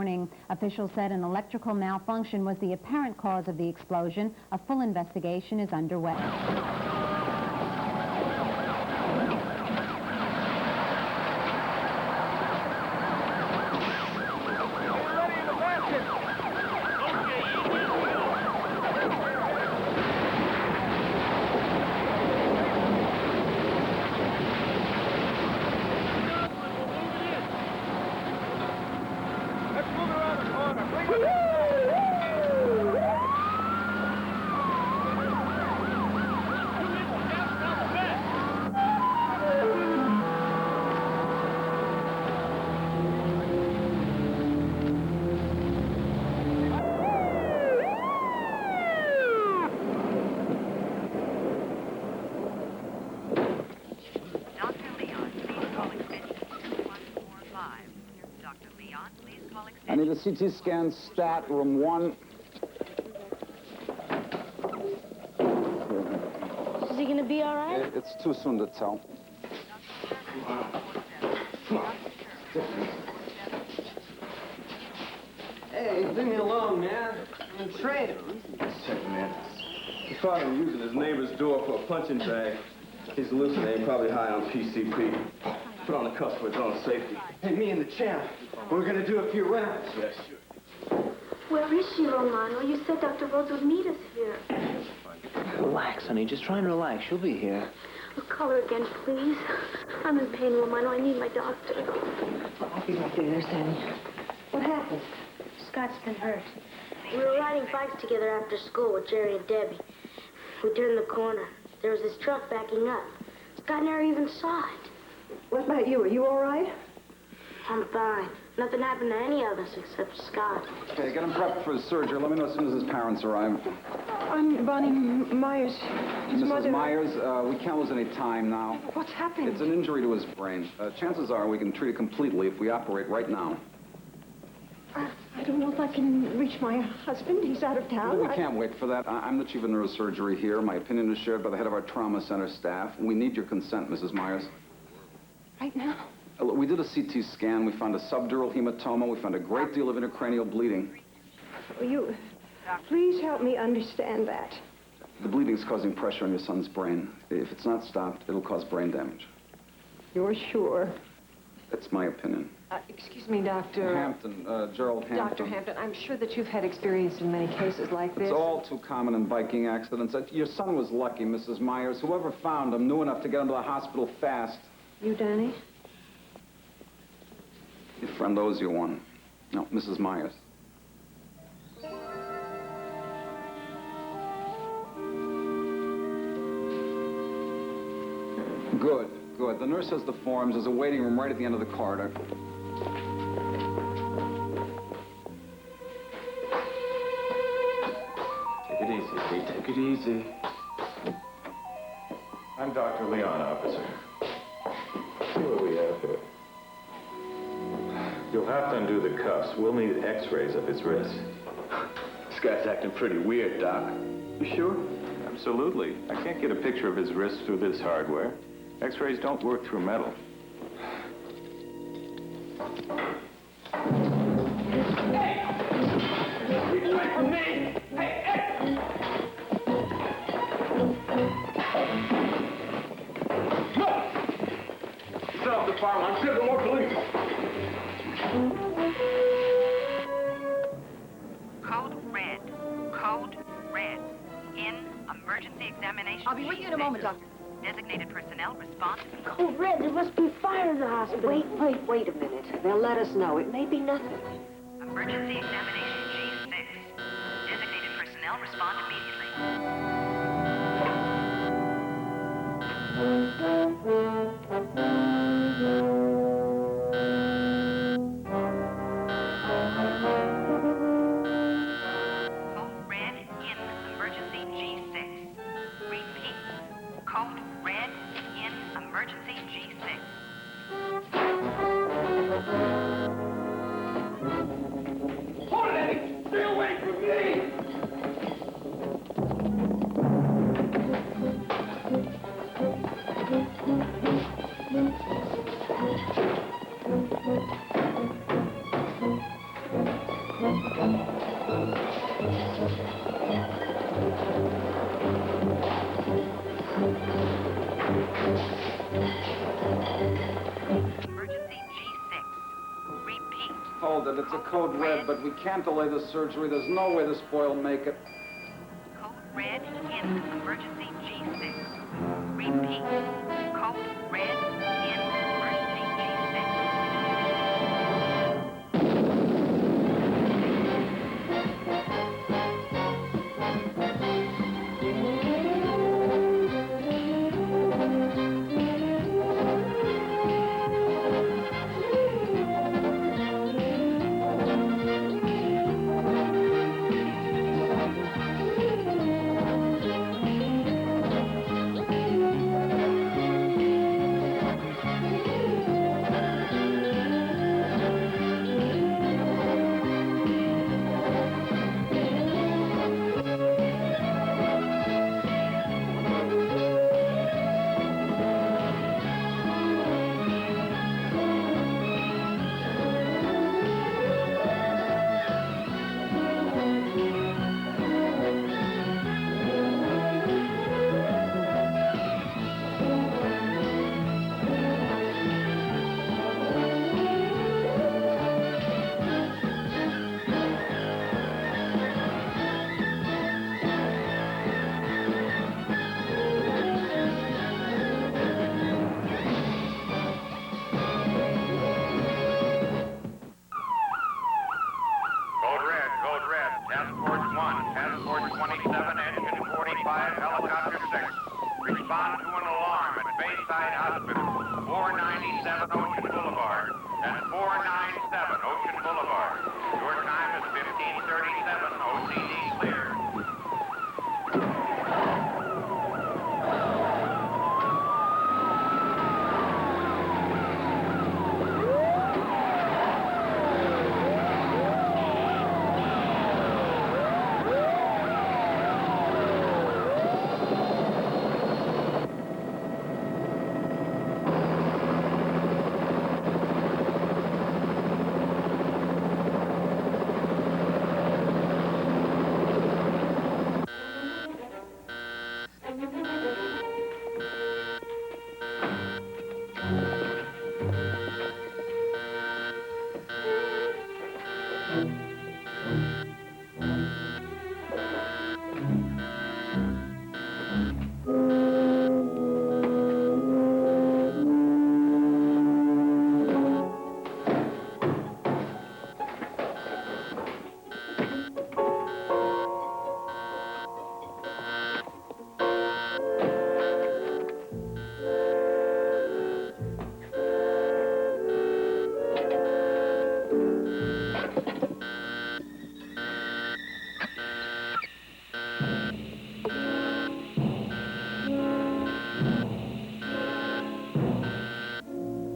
morning. Officials said an electrical malfunction was the apparent cause of the explosion. A full investigation is underway. I need a CT scan stat, room 1. Is he gonna be all right? It's too soon to tell. Hey, leave me alone, man. I'm in training. Check, man. He caught him using his neighbor's door for a punching bag. He's hallucinating, probably high on PCP. Put on the cuffs for his own safety. Hey, me and the champ, we're gonna do a few rounds. Yes, sure. Where is she, Romano? You said Dr. Rhodes would meet us here. Relax, honey. Just try and relax. She'll be here. Well, call her again, please. I'm in pain, Romano. I need my doctor. I'll be right there, Sammy. What happened? Scott's been hurt. We were riding bikes together after school with Jerry and Debbie. We turned the corner. There was this truck backing up. Scott never even saw it. What about you? Are you all right? I'm fine. Nothing happened to any of us except Scott. Okay, get him prepped for his surgery. Let me know as soon as his parents arrive. I'm Bonnie Myers. His Mrs. mother. Myers, we can't lose any time now. What's happened? It's an injury to his brain. Chances are we can treat it completely if we operate right now. I don't know if I can reach my husband. He's out of town. Well, we can't wait for that. I'm the chief of neurosurgery here. My opinion is shared by the head of our trauma center staff. We need your consent, Mrs. Myers. Right now? We did a CT scan. We found a subdural hematoma. We found a great deal of intracranial bleeding. Will you please help me understand that? The bleeding's causing pressure on your son's brain. If it's not stopped, it'll cause brain damage. You're sure? That's my opinion. Excuse me, Dr. Hampton, Gerald Hampton. Dr. Hampton, I'm sure that you've had experience in many cases like this. It's all too common in biking accidents. Your son was lucky, Mrs. Myers. Whoever found him knew enough to get him to the hospital fast. You, Danny? Your friend owes you one. No, Mrs. Myers. Good, good. The nurse has the forms. There's a waiting room right at the end of the corridor. Take it easy, Pete. Take it easy. I'm Dr. Leon, officer. See what we have here. You'll have to undo the cuffs. We'll need x-rays of his wrist. This guy's acting pretty weird, Doc. You sure? Absolutely. I can't get a picture of his wrist through this hardware. X-rays don't work through metal. Hey! Keep away from me! Hey, hey! No! Set off the fire line. Send more police. Code red. Code red. In emergency examination. I'll be with you in a moment, Doctor. Designated personnel respond. Code red. There must be fire in the hospital. Wait a minute. They'll let us know. It may be nothing. Emergency examination G6. Designated personnel respond immediately. Code red in emergency G6. Repeat. Code red in emergency G6. Hold it! Stay away from me! Emergency G6. Repeat. Hold it, it's a code red, but we can't delay the surgery. There's no way this boy will make it. Code red in emergency G6. Repeat. Code red in emergency G6. Code red. Task Force 1, Task Force 27, Engine 45, Helicopter 6. Respond to an alarm at Bayside Hospital, 497 Ocean Boulevard. That's 497 Ocean Boulevard. Your time is 15:37. OCD clear.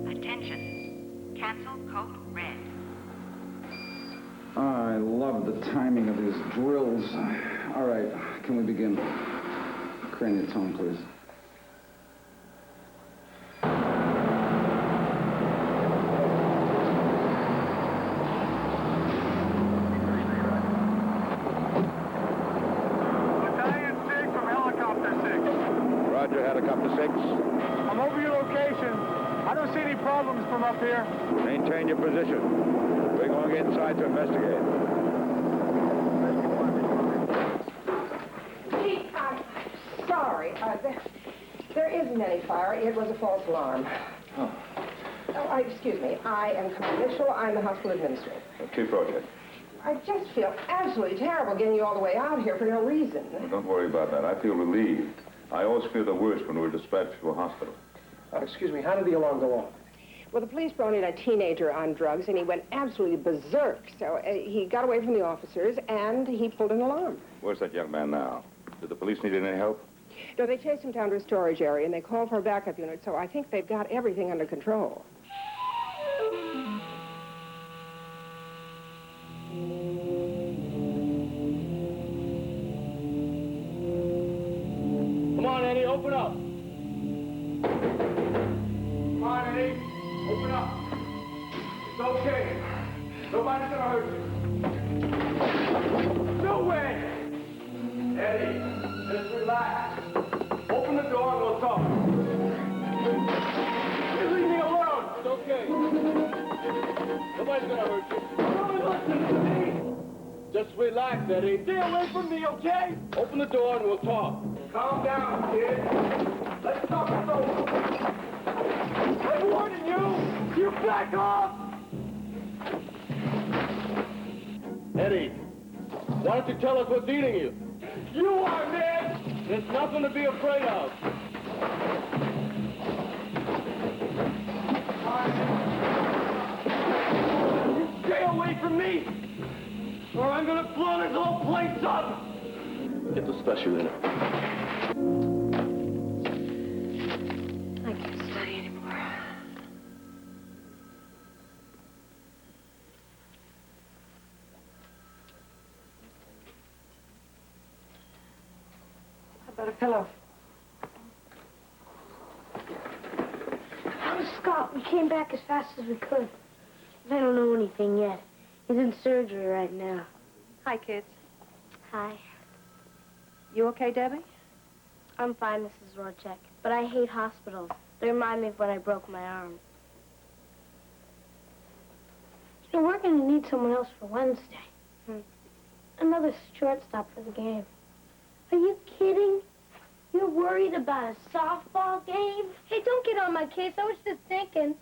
Attention. Cancel code red. I love the timing of these drills. All right, can we begin? Craniotone, please. Battalion 6 from Helicopter 6. Roger, Helicopter 6. I'm over your location. I don't see any problems from up here. Maintain your position. We're going inside to investigate. Pete, I'm sorry. There isn't any fire. It was a false alarm. Oh. Excuse me. I am Connie Mitchell. I'm the hospital administrator. Chief Roger. I just feel absolutely terrible getting you all the way out here for no reason. Well, don't worry about that. I feel relieved. I always feel the worst when we're dispatched to a hospital. Excuse me, how did the alarm go off? Well, the police brought in a teenager on drugs, and he went absolutely berserk. So he got away from the officers, and he pulled an alarm. Where's that young man now? Did the police need any help? No, they chased him down to a storage area, and they called for a backup unit, so I think they've got everything under control. Come on, Eddie, open up. Come on, Eddie, open up. It's okay. Nobody's gonna hurt you. gonna hurt you. Don't listen to me. Just relax, Eddie. Stay away from me, okay? Open the door and we'll talk. Calm down, kid. Let's talk this over. I'm warning you. You back off. Eddie, why don't you tell us what's eating you? You are, man. There's nothing to be afraid of. Stay away from me, or I'm gonna blow this whole place up! Get the special in it. I can't study anymore. How about a pillow? How's Scott? We came back as fast as we could. I don't know anything yet. He's in surgery right now. Hi, kids. Hi. You okay, Debbie? I'm fine, Mrs. Rorchek, but I hate hospitals. They remind me of when I broke my arm. You know, we're going to need someone else for Wednesday. Another shortstop for the game. Are you kidding? You're worried about a softball game? Hey, don't get on my case. I was just thinking.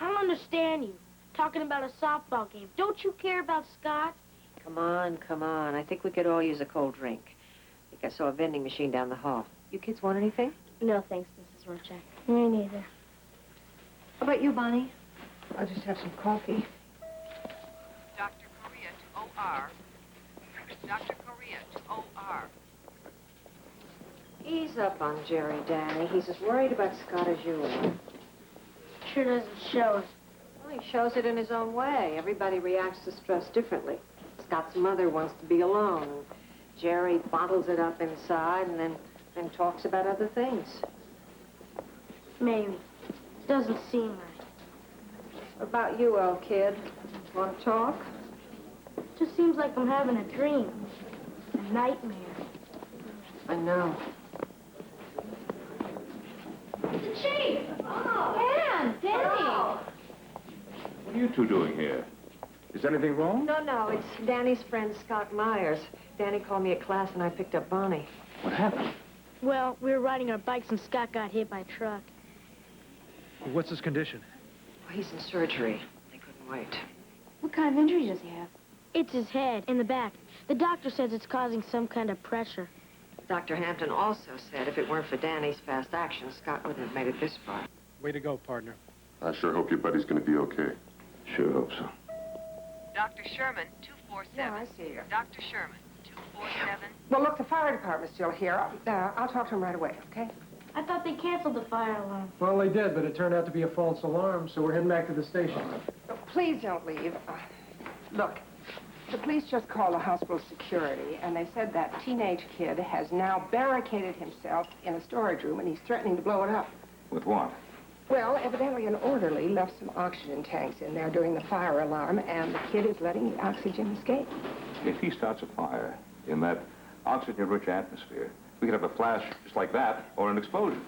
I don't understand you. Talking about a softball game. Don't you care about Scott? Come on, come on. I think we could all use a cold drink. I think I saw a vending machine down the hall. You kids want anything? No, thanks, Mrs. Rorchek. Me neither. How about you, Bonnie? I'll just have some coffee. Dr. Correa to OR. Dr. Correa to OR. Ease up on Jerry, Danny. He's as worried about Scott as you are. Sure doesn't show us. Well, he shows it in his own way. Everybody reacts to stress differently. Scott's mother wants to be alone. Jerry bottles it up inside and then talks about other things. Maybe. It doesn't seem right. What about you, old kid? Want to talk? It just seems like I'm having a dream. A nightmare. I know. Chief! Oh, Ann! Danny! What are you two doing here? Is anything wrong? No, it's Danny's friend, Scott Myers. Danny called me at class and I picked up Bonnie. What happened? Well, we were riding our bikes and Scott got hit by a truck. What's his condition? Well, he's in surgery. They couldn't wait. What kind of injury does he have? It's his head, in the back. The doctor says it's causing some kind of pressure. Dr. Hampton also said if it weren't for Danny's fast action, Scott wouldn't have made it this far. Way to go, partner. I sure hope your buddy's gonna be okay. Sure hope so. Dr. Sherman, 247. Yeah, I see her. Dr. Sherman, 247. Well, look, the fire department's still here. I'll talk to him right away, okay? I thought they canceled the fire alarm. Well, they did, but it turned out to be a false alarm, so we're heading back to the station. Please don't leave. Look, the police just called the hospital security, and they said that teenage kid has now barricaded himself in a storage room, and he's threatening to blow it up. With what? Well, evidently an orderly left some oxygen tanks in there during the fire alarm, and the kid is letting the oxygen escape. If he starts a fire in that oxygen-rich atmosphere, we could have a flash just like that, or an explosion.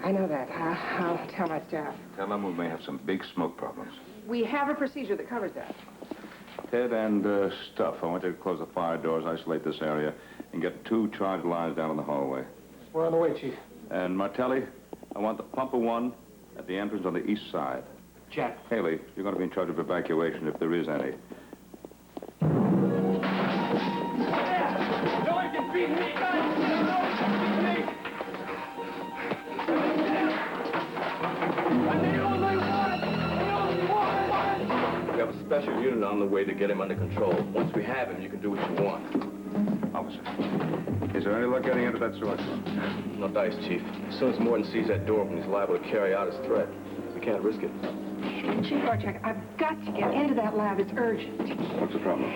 I know that. I'll tell my staff. Tell them we may have some big smoke problems. We have a procedure that covers that. Ted and Stuff, I want you to close the fire doors, isolate this area, and get 2 charge lines down in the hallway. We're on the way, Chief. And Martelli, I want the pumper 1 at the entrance on the east side. Jack. Haley, you're going to be in charge of evacuation if there is any. No one can beat me, guys! No one can beat me! I'm the only one! The only one! We have a special unit on the way to get him under control. Once we have him, you can do what you want. Officer, is there any luck getting into that source? No dice, Chief. As soon as Morton sees that door open, he's liable to carry out his threat. We can't risk it. Chief Rorschach, I've got to get into that lab. It's urgent. What's the problem?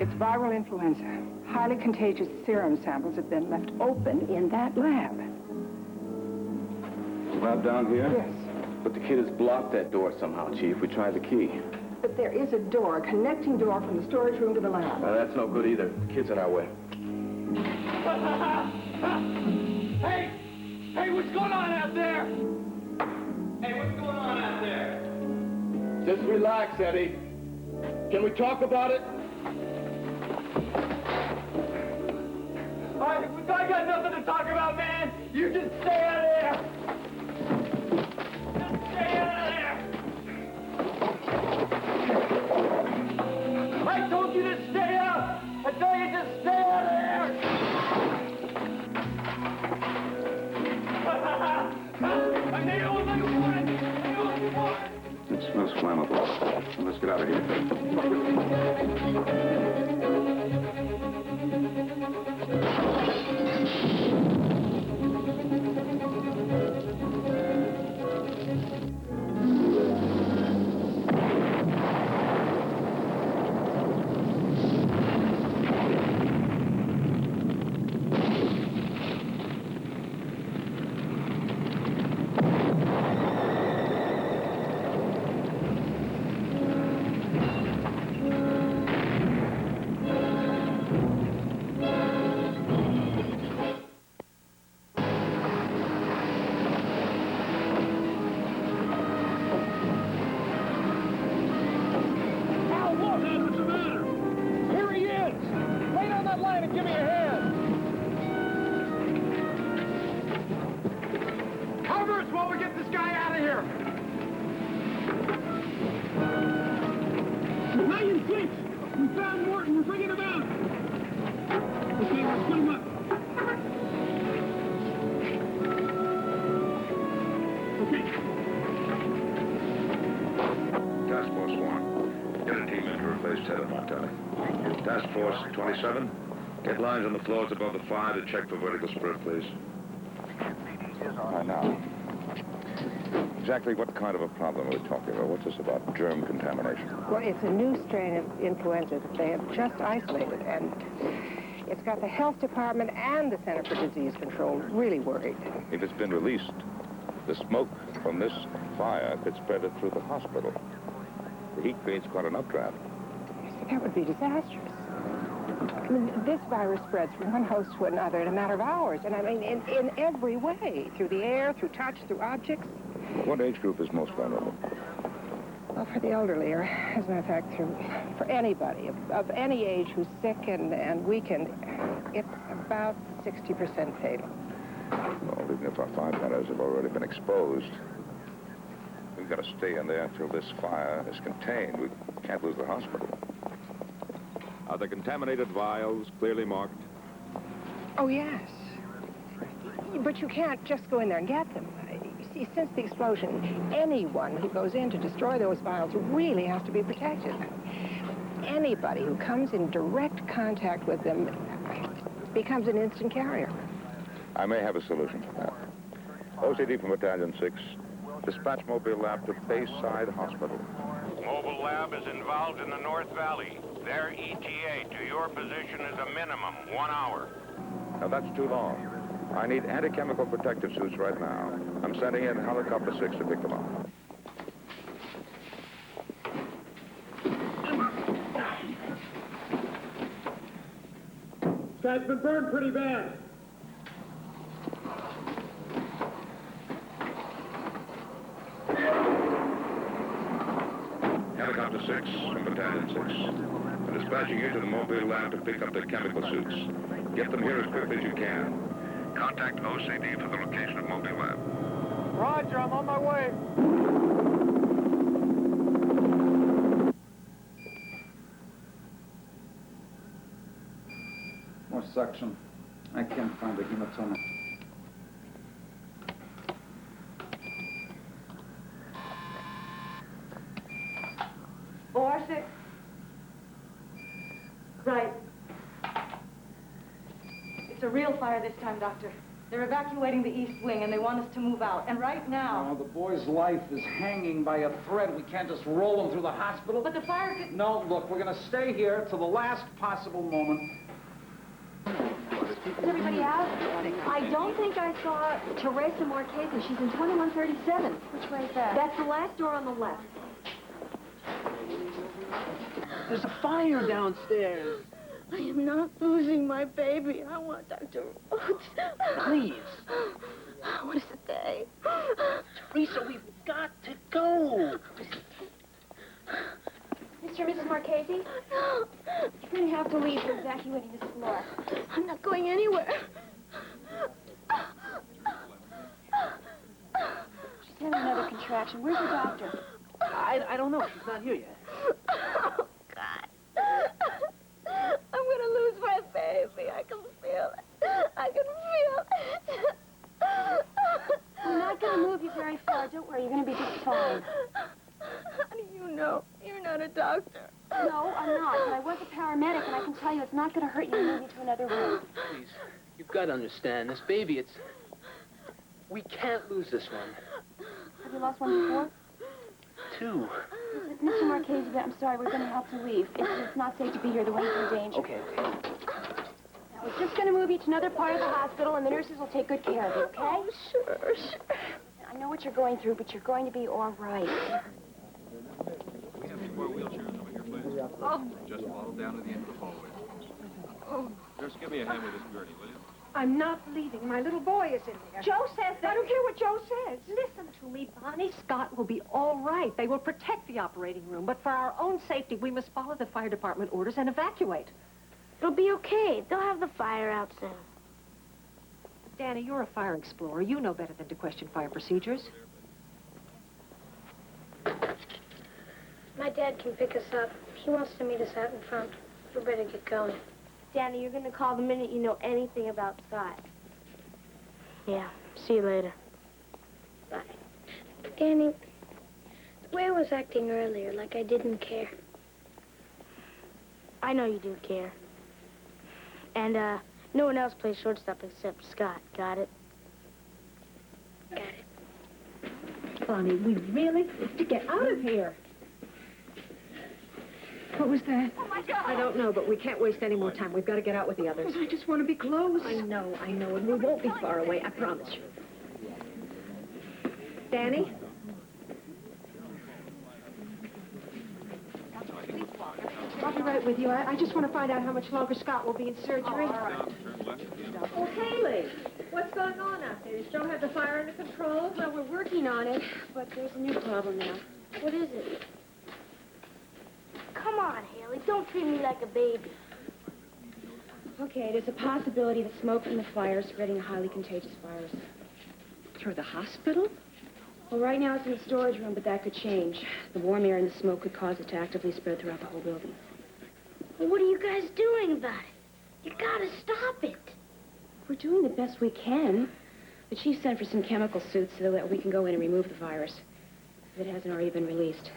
It's viral influenza. Highly contagious serum samples have been left open in that lab. Lab down here? Yes. But the kid has blocked that door somehow, Chief. We tried the key. But there is a door, a connecting door from the storage room to the lab. That's no good either. The kid's in our way. Hey! Hey, what's going on out there? Hey, what's going on out there? Just relax, Eddie. Can we talk about it? I got nothing to talk about, man. You just stay out of there. Just stay out of there. I told you to stay out. I tell you to stay out of there. I knew you was looking for it. I knew you was looking for it. It smells flammable. Let's get out of Task Force 27, get lines on the floors above the fire to check for vertical spread, please. Now, exactly what kind of a problem are we talking about? What's this about? Germ contamination? Well, it's a new strain of influenza that they have just isolated, and it's got the health department and the Center for Disease Control really worried. If it's been released, the smoke from this fire could spread it through the hospital. The heat creates quite an updraft. That would be disastrous. I mean, this virus spreads from one host to another in a matter of hours, and I mean, in every way, through the air, through touch, through objects. What age group is most vulnerable? Well, for the elderly, or as a matter of fact, for anybody of any age who's sick and weakened, it's about 60% fatal. Well, even if our firefighters have already been exposed, we've got to stay in there until this fire is contained. We can't lose the hospital. Are the contaminated vials clearly marked? Oh, yes. But you can't just go in there and get them. You see, since the explosion, anyone who goes in to destroy those vials really has to be protected. Anybody who comes in direct contact with them becomes an instant carrier. I may have a solution for that. OCD from Battalion 6, dispatch mobile lab to Bayside Hospital. Mobile lab is involved in the North Valley. Their ETA to your position is a minimum 1 hour. Now, that's too long. I need anti-chemical protective suits right now. I'm sending in Helicopter 6 to pick them up. This guy's been burned pretty bad. Helicopter 6 from Battalion 6. I'm dispatching you to the mobile lab to pick up the chemical suits. Get them here as quickly as you can. Contact OCD for the location of mobile lab. Roger, I'm on my way. More suction. I can't find the hematoma. OR6. Right. It's a real fire this time, Doctor. They're evacuating the east wing, and they want us to move out. And right now... No, the boy's life is hanging by a thread. We can't just roll him through the hospital. But the fire could... No, look, we're going to stay here till the last possible moment. Is everybody out? I don't think I saw Teresa Marquez. She's in 2137. Which way is that? That's the last door on the left. There's a fire downstairs. I am not losing my baby. I want Dr. Rhodes. Please. What is the day? Teresa, we've got to go. Mr. Mr. and Mrs. Marchese? No. You're going to have to leave. We're evacuating this floor. I'm not going anywhere. She's having another contraction. Where's the doctor? I don't know. She's not here yet. Oh, God. I'm going to lose my baby. I can feel it. I can feel it. We're not going to move you very far. Don't worry. You're going to be just fine. How do you know? You're not a doctor. No, I'm not. But I was a paramedic, and I can tell you it's not going to hurt you to move you to another room. Please, you've got to understand. This baby, we can't lose this one. Have you lost one before? 2. Mr. Marchese, I'm sorry. We're going to have to leave. It's not safe to be here. The way's in danger. Okay. Now, we're just going to move you to another part of the hospital, and the nurses will take good care of you, okay? Oh, sure. I know what you're going through, but you're going to be all right. We have 2 more wheelchairs over here, please. Oh. Just follow down to the end of the hallway. Oh, Nurse, give me a hand with this gurney, will you? I'm not leaving. My little boy is in there. Joe says that... I don't care what Joe says. Listen to me, Bonnie. Scott will be all right. They will protect the operating room. But for our own safety, we must follow the fire department orders and evacuate. It'll be okay. They'll have the fire out soon. Danny, you're a fire explorer. You know better than to question fire procedures. My dad can pick us up. He wants to meet us out in front. We better get going. Danny, you're going to call the minute you know anything about Scott. Yeah. See you later. Bye. Danny, the way I was acting earlier, like I didn't care. I know you do care. And, no one else plays shortstop except Scott. Got it? Got it. Bonnie, we really have to get out of here. What was that? Oh, my God! I don't know, but we can't waste any more time. We've got to get out with the others. I just want to be close. I know, and we won't be far away, I promise you. Danny? I'll be right with you. I just want to find out how much longer Scott will be in surgery. Turn left at the end of the Oh, Haley, what's going on out there? Does Joe have the fire under control? Well, we're working on it, but there's a new problem now. What is it? Come on, Haley. Don't treat me like a baby. Okay, there's a possibility that smoke from the fire is spreading a highly contagious virus. Through the hospital? Well, right now it's in the storage room, but that could change. The warm air and the smoke could cause it to actively spread throughout the whole building. Well, what are you guys doing about it? You gotta stop it. We're doing the best we can. The chief sent for some chemical suits so that we can go in and remove the virus, if it hasn't already been released.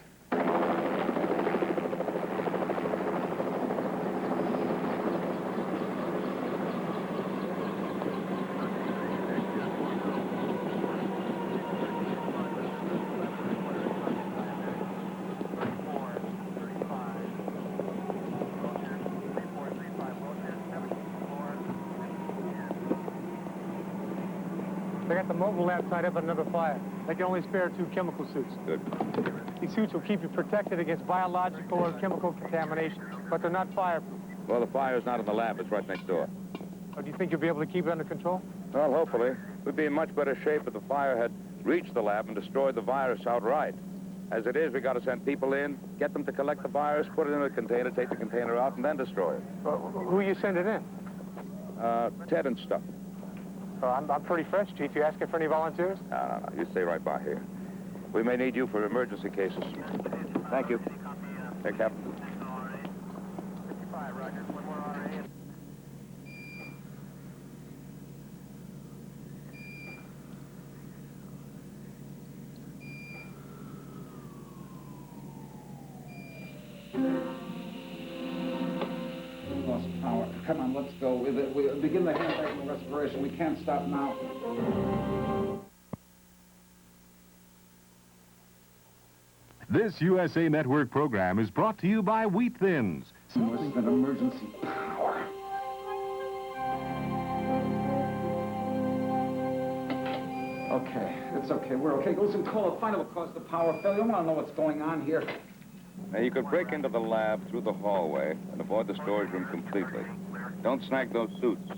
They got the mobile lab tied up in another fire. They can only spare 2 chemical suits. Good. These suits will keep you protected against biological or chemical contamination, but they're not fireproof. Well, the fire's not in the lab. It's right next door. Oh, do you think you'll be able to keep it under control? Well, hopefully. We'd be in much better shape if the fire had reached the lab and destroyed the virus outright. As it is, we got to send people in, get them to collect the virus, put it in a container, take the container out, and then destroy it. Who are you sending in? Ted and stuff. I'm pretty fresh, Chief. You asking for any volunteers? No. You stay right by here. We may need you for emergency cases. Thank you. Hey, Captain. We lost power. Come on, let's go. We begin the hand respiration. We can't stop now. This USA Network program is brought to you by Wheat Thins. Something an emergency power. Okay, it's okay. We're okay. Listen, call it. Find out what caused the power failure. I want to know what's going on here. Now, you could break into the lab through the hallway and avoid the storage room completely. Don't snag those suits.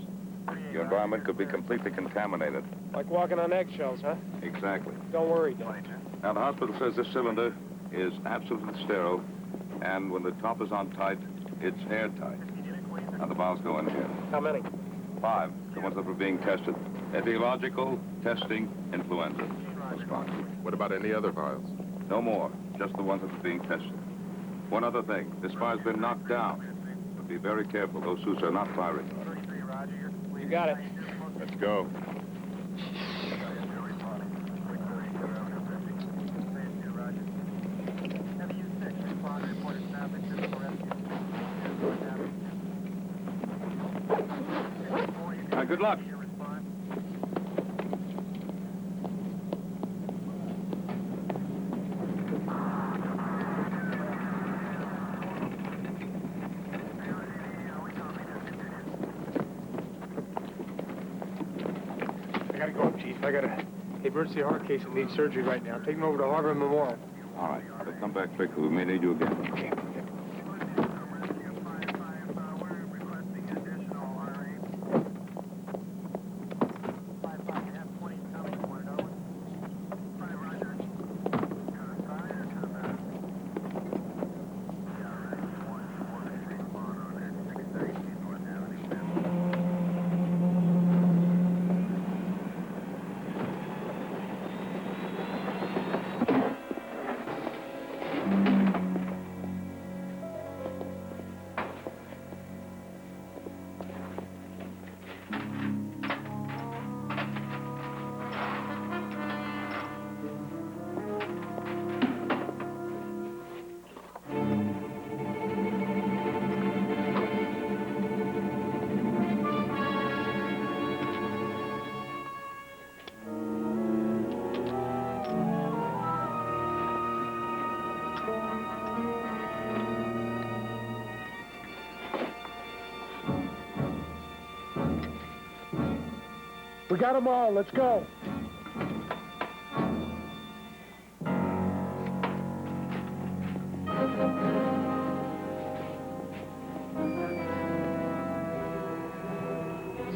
Your environment could be completely contaminated. Like walking on eggshells, huh? Exactly. Don't worry, Doc. Now, the hospital says this cylinder is absolutely sterile And when the top is on tight, it's airtight. Now the valves go in here. How many? 5, the ones that were being tested. Etiological, testing, influenza. What about any other vials? No more, just the ones that were being tested. One other thing, this fire's been knocked down. But be very careful, those suits are not firing. You got it. Let's go. All right, good luck. I gotta go, Chief. I got a emergency heart case that needs surgery right now. Take him over to Harbor Memorial. All right, but come back quickly. We may need you again. We got them all. Let's go.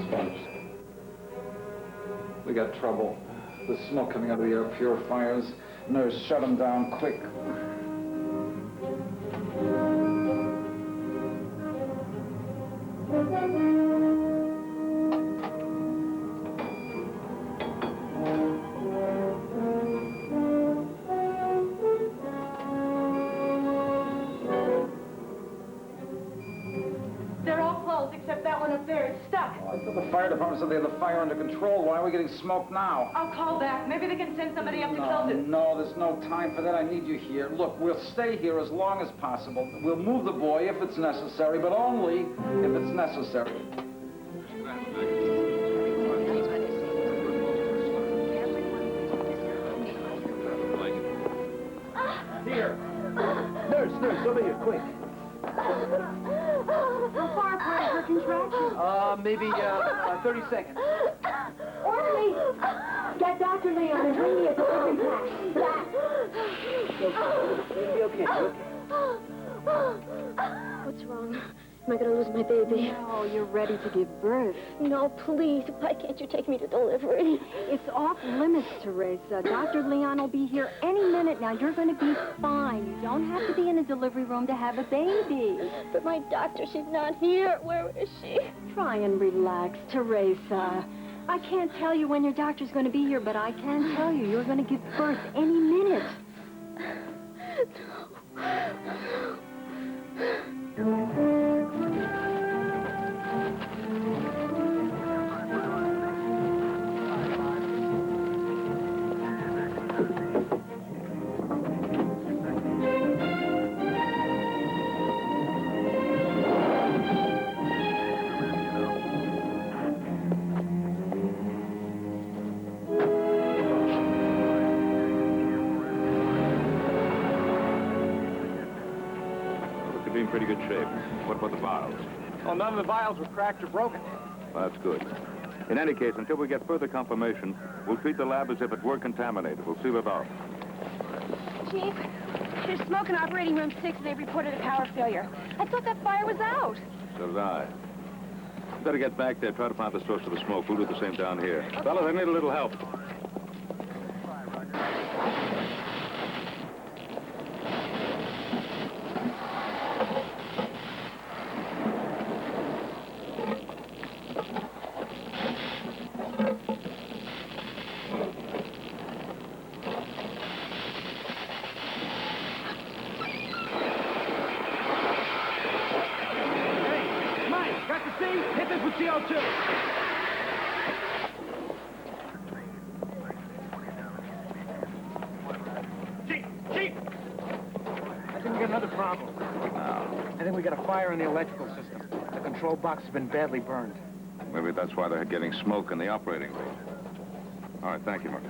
Sponge. We got trouble. The smoke coming out of the air purifiers. Nurse, shut them down quick. They're all closed except that one up there. It's stuck. I thought the fire department said they had the fire under control. Why are we getting smoked now? I'll call back. Maybe they can send somebody up to close it. No, there's no time for that. I need you here. Look, we'll stay here as long as possible. We'll move the boy if it's necessary, but only if it's necessary. Here. Nurse, over here, quick. How far apart is her contraction? Maybe 30 seconds. Orderly! Get Dr. Leon and bring me a delivery pack. You'll be okay. What's wrong? Am I going to lose my baby? Oh, you're ready to give birth. No, please. Why can't you take me to delivery? It's off limits, Teresa. Dr. Leon will be here any minute now. You're going to be fine. You don't have to be in a delivery room to have a baby. But my doctor, she's not here. Where is she? Try and relax, Teresa. I can't tell you when your doctor's going to be here, but I can tell you you're going to give birth any minute. Look, in pretty good shape. What about the vials? Well, none of the vials were cracked or broken. Well, that's good. In any case, until we get further confirmation, we'll treat the lab as if it were contaminated. We'll seal it off. Chief, there's smoke in operating room 6 and they reported a power failure. I thought that fire was out. So did I. Better get back there, try to find the source of the smoke. We'll do the same down here. Fellas, I need a little help. Got the C? Hit this with CO2. Chief! I think we got another problem. I think we got a fire in the electrical system. The control box has been badly burned. Maybe that's why they're getting smoke in the operating room. All right, thank you, Mark.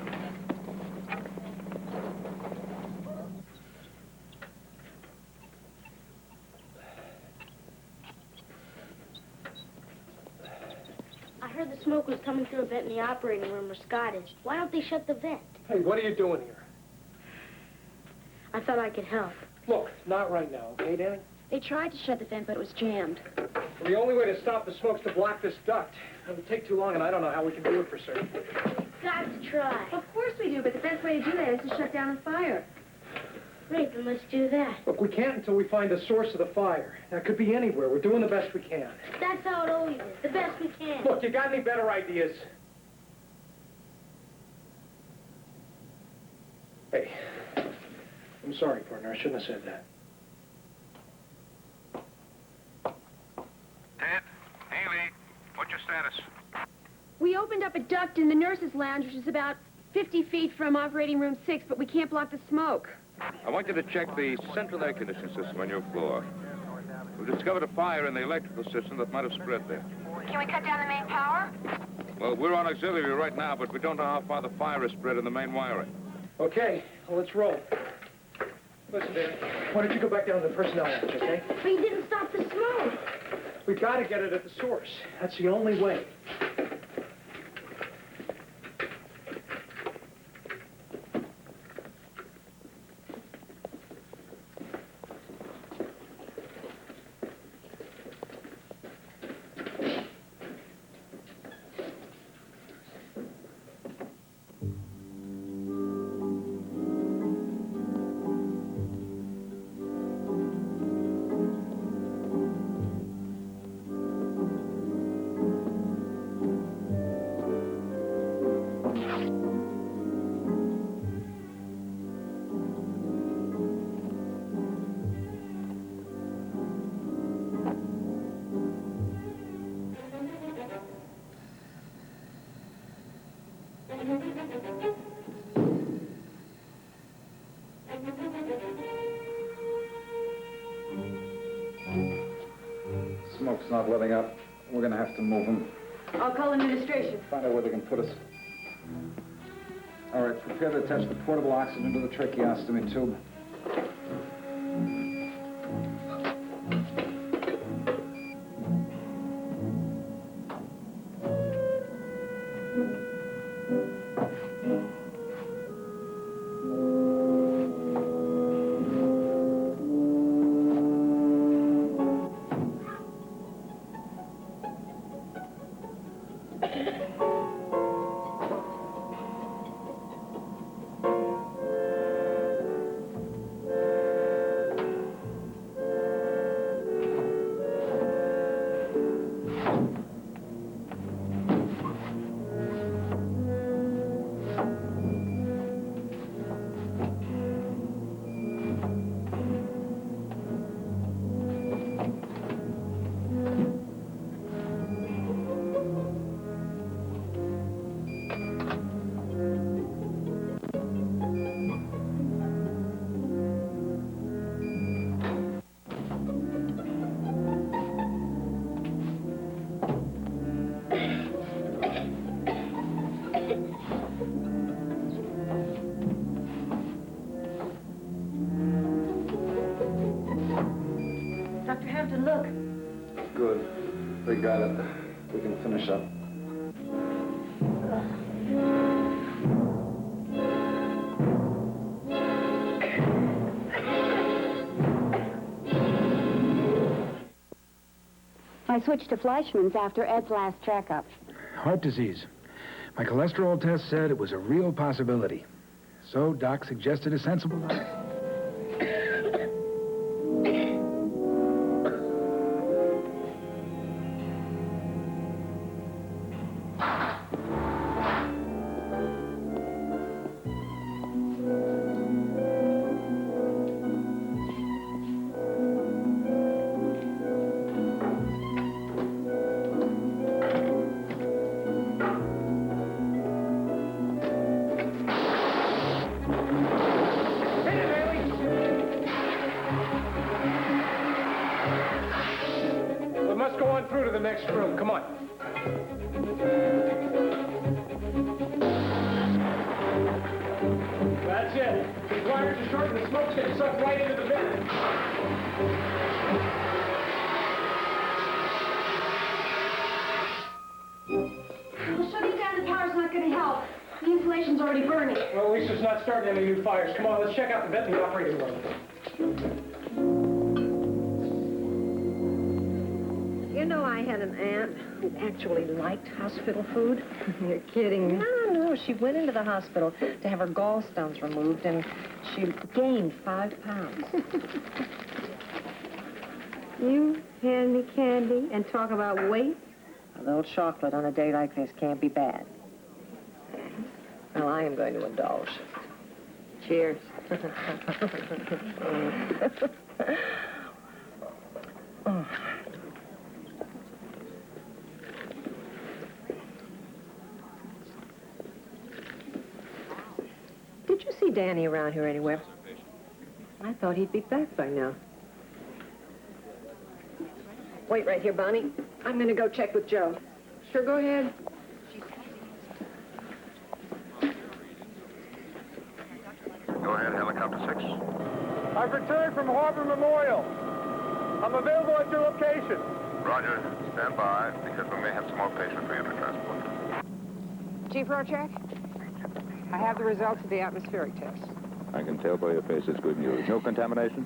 I heard the smoke was coming through a vent in the operating room where Scott is. Why don't they shut the vent? Hey, what are you doing here? I thought I could help. Look, not right now, okay, Danny? They tried to shut the vent, but it was jammed. The only way to stop the smoke's to block this duct. It would take too long, and I don't know how we can do it for certain. Got to try. Of course we do, but the best way to do that is to shut down the fire. Great, then let's do that. Look, we can't until we find the source of the fire. That could be anywhere. We're doing the best we can. That's how it always is. The best we can. Look, you got any better ideas? Hey, I'm sorry, partner. I shouldn't have said that. Ted, Haley, what's your status? We opened up a duct in the nurse's lounge, which is about 50 feet from operating room 6, but we can't block the smoke. I want you to check the central air conditioning system on your floor. We've discovered a fire in the electrical system that might have spread there. Can we cut down the main power? Well, we're on auxiliary right now, but we don't know how far the fire is spread in the main wiring. Okay, well, let's roll. Listen, Dan, why don't you go back down to the personnel lounge, okay? But you didn't stop the smoke. We've got to get it at the source. That's the only way. Smoke's not letting up. We're gonna have to move him. I'll call administration. Find out where they can put us. All right, prepare to attach the portable oxygen to the tracheostomy tube. Dr. Hampton, look. Good. They got it. We can finish up. I switched to Fleischmann's after Ed's last checkup. Heart disease. My cholesterol test said it was a real possibility. So Doc suggested a sensible diet. the next room. Come on. That's it. These wires are short and the smoke's getting sucked right into the vent. Well, shutting down the power's not going to help. The insulation's already burning. Well, at least it's not starting any new fires. Come on, let's check out the vent in the operating room. You know, I had an aunt who actually liked hospital food. You're kidding me. No, she went into the hospital to have her gallstones removed, and she gained 5 pounds. You hand me candy and talk about weight? A little chocolate on a day like this can't be bad. Well, I am going to indulge. Cheers. Did you see Danny around here anywhere? I thought he'd be back by now. Wait right here, Bonnie. I'm going to go check with Joe. Sure, go ahead. Go ahead, Helicopter 6. I've returned from Harbor Memorial. I'm available at your location. Roger. Stand by, because we may have some more patients for you to transport. Chief Rorschach, I have the results of the atmospheric test. I can tell by your face it's good news. No contamination?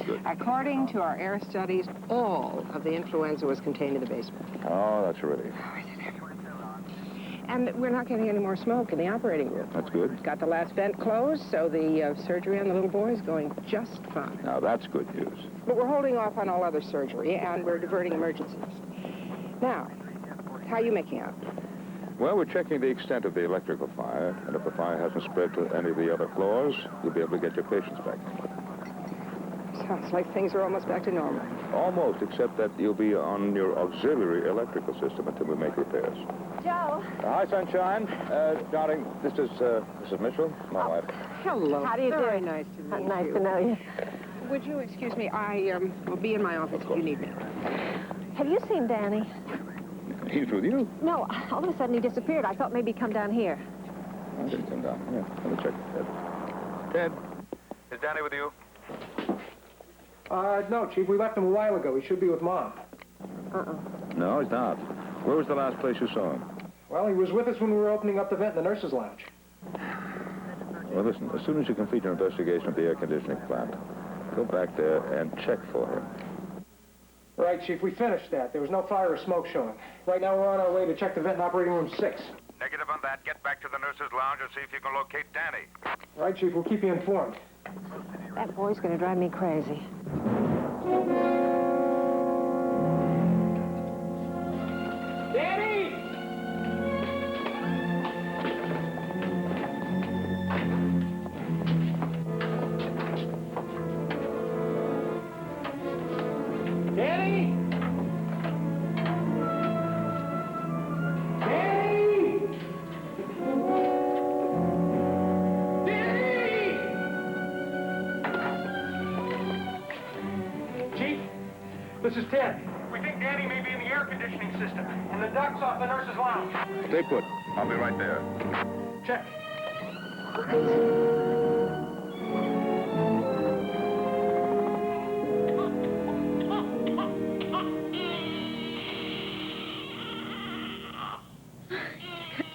Good. According to our air studies, all of the influenza was contained in the basement. Oh, that's a relief. And we're not getting any more smoke in the operating room. That's good. Got the last vent closed, so the surgery on the little boy is going just fine. Now, that's good news. But we're holding off on all other surgery, and we're diverting emergencies. Now, how are you making out? Well, we're checking the extent of the electrical fire, and if the fire hasn't spread to any of the other floors, you'll be able to get your patients back. Sounds like things are almost back to normal. Almost, except that you'll be on your auxiliary electrical system until we make repairs. Joe. Hi, Sunshine. Darling, this is Mrs. Mitchell, my wife. Hello. How do you do? Very nice to meet you. Nice to know you. Would you excuse me? I will be in my office if you need me. Have you seen Danny? He's with you? No, all of a sudden he disappeared. I thought maybe he'd come down here. I didn't come down. Yeah, let me check. Ted, Is Danny with you? No, Chief, we left him a while ago. He should be with Mom. no, he's not. Where was the last place you saw him? Well, he was with us when we were opening up the vent in the nurse's lounge. Well, listen, as soon as you complete your investigation of the air conditioning plant, go back there and check for him. Right, Chief, we finished that. There was no fire or smoke showing. Right now, we're on our way to check the vent in operating room 6. Negative on that. Get back to the nurse's lounge and see if you can locate Danny. Right, Chief, we'll keep you informed. That boy's going to drive me crazy. Danny! Danny! Danny! Danny! Chief, this is Ted. We think Danny may be in the air conditioning system, and the duct's off the nurse's lounge. Stay put. I'll be right there. Check.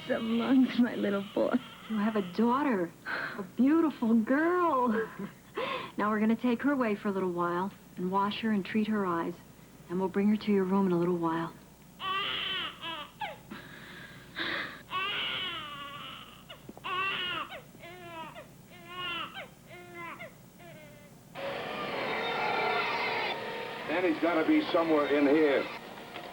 Some lungs, my little boy. You have a daughter, a beautiful girl. Now we're going to take her away for a little while and wash her and treat her eyes. And we'll bring her to your room in a little while. Danny's got to be somewhere in here.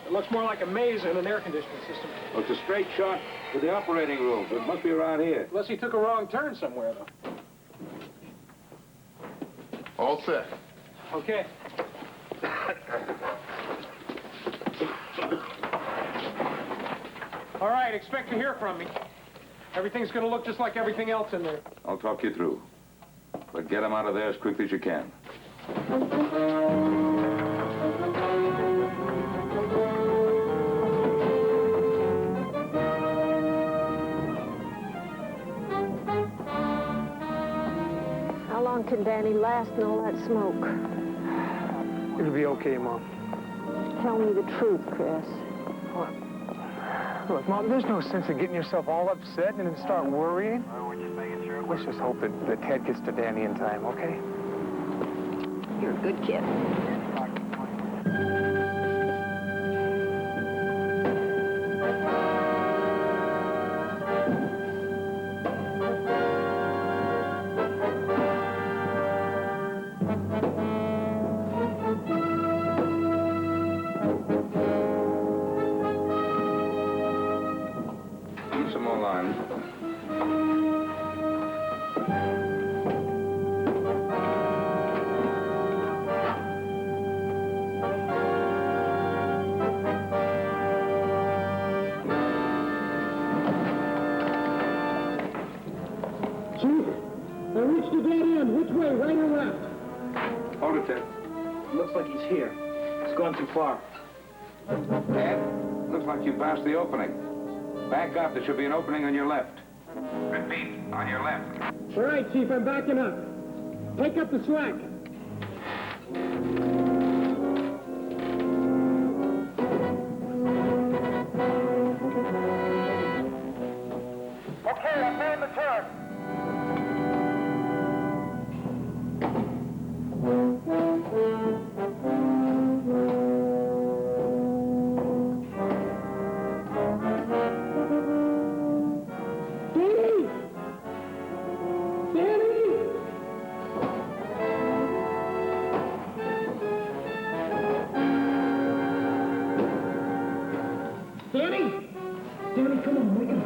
It looks more like a maze than an air conditioning system. Well, it's a straight shot to the operating room, so it must be around here. Unless he took a wrong turn somewhere, though. All set. Okay. All right, expect to hear from me. Everything's going to look just like everything else in there. I'll talk you through. But get him out of there as quickly as you can. long can Danny last in all that smoke? It'll be okay, Mom. Tell me the truth, Chris. Look, Mom, there's no sense in getting yourself all upset and then start worrying. Let's just hope that Ted gets to Danny in time, okay? You're a good kid. Some more lime. Chief, I reached the dead end. Which way, right or left? Hold it, Ted. Looks like he's here. It's gone too far. Ted, looks like you passed the opening. Back up. There should be an opening on your left. Repeat, on your left. All right, Chief, I'm backing up. Take up the slack. Okay, I've made the turn. Danny! Danny! Danny! Danny, come on, wake up.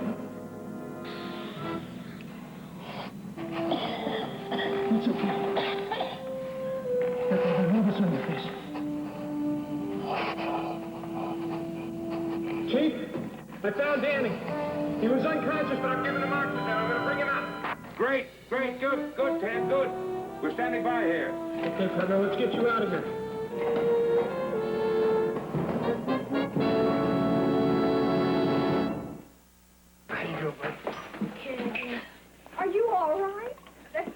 It's okay. Look, I got nervous on your face. Chief, I found Danny. He was unconscious, but I've given him oxygen. I'm going to bring him out. Great, great, good, Ted, good. We're standing by here. Okay, partner, let's get you out of here. How you doing, bud? Are you all right?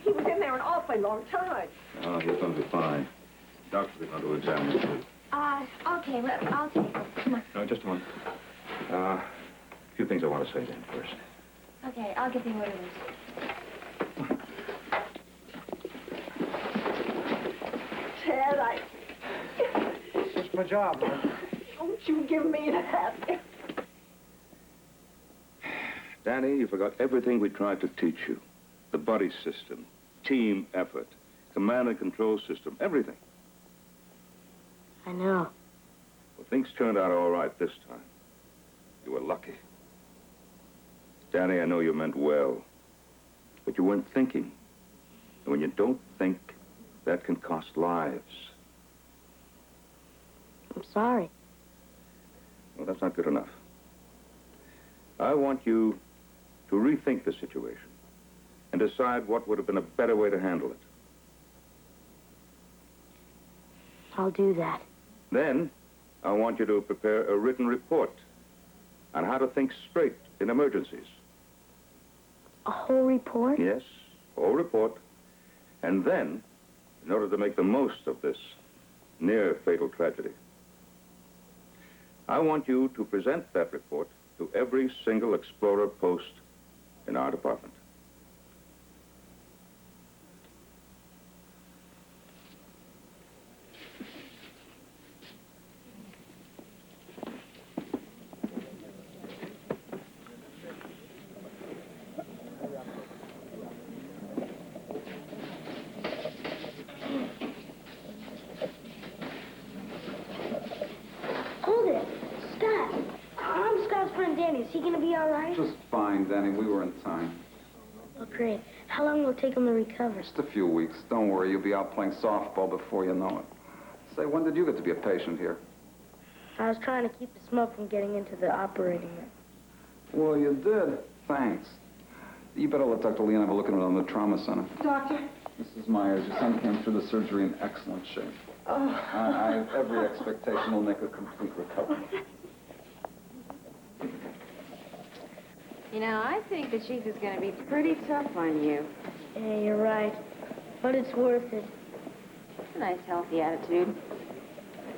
He was in there an awfully long time. Oh, he's going to be fine. Doctors are going to examine him, too. Okay, I'll take it. Come on. No, just a moment. A few things I want to say to him first. Okay, I'll get the orders. Ted, It's just my job, man. don't you give me that. Danny, you forgot everything we tried to teach you. The buddy system, team effort, command and control system, everything. I know. Well, things turned out all right this time. You were lucky. Danny, I know you meant well, but you weren't thinking. And when you don't think, that can cost lives. I'm sorry. Well, that's not good enough. I want you to rethink the situation and decide what would have been a better way to handle it. I'll do that. Then, I want you to prepare a written report on how to think straight in emergencies. A whole report? Yes, whole report. And then, in order to make the most of this near-fatal tragedy, I want you to present that report to every single explorer post in our department. Hold it. Scott. I'm Scott's friend Danny. Is he going to be all right? Just fine, Danny. We were in time. Oh, great. How long will it take him to recover? Just a few weeks. Don't worry. You'll be out playing softball before you know it. Say, when did you get to be a patient here? I was trying to keep the smoke from getting into the operating room. Well, you did. Thanks. You better let Dr. Leon have a look at it on the trauma center. Doctor? Mrs. Myers, your son came through the surgery in excellent shape. Oh. I have every expectation he'll make a complete recovery. You know, I think the chief is going to be pretty tough on you. Yeah, you're right. but it's worth it. It's a nice, healthy attitude.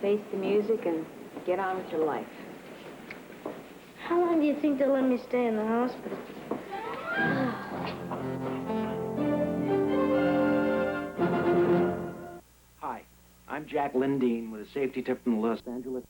Face the music and get on with your life. How long do you think they'll let me stay in the hospital? Hi, I'm Jack Lindeen with a safety tip from the Los Angeles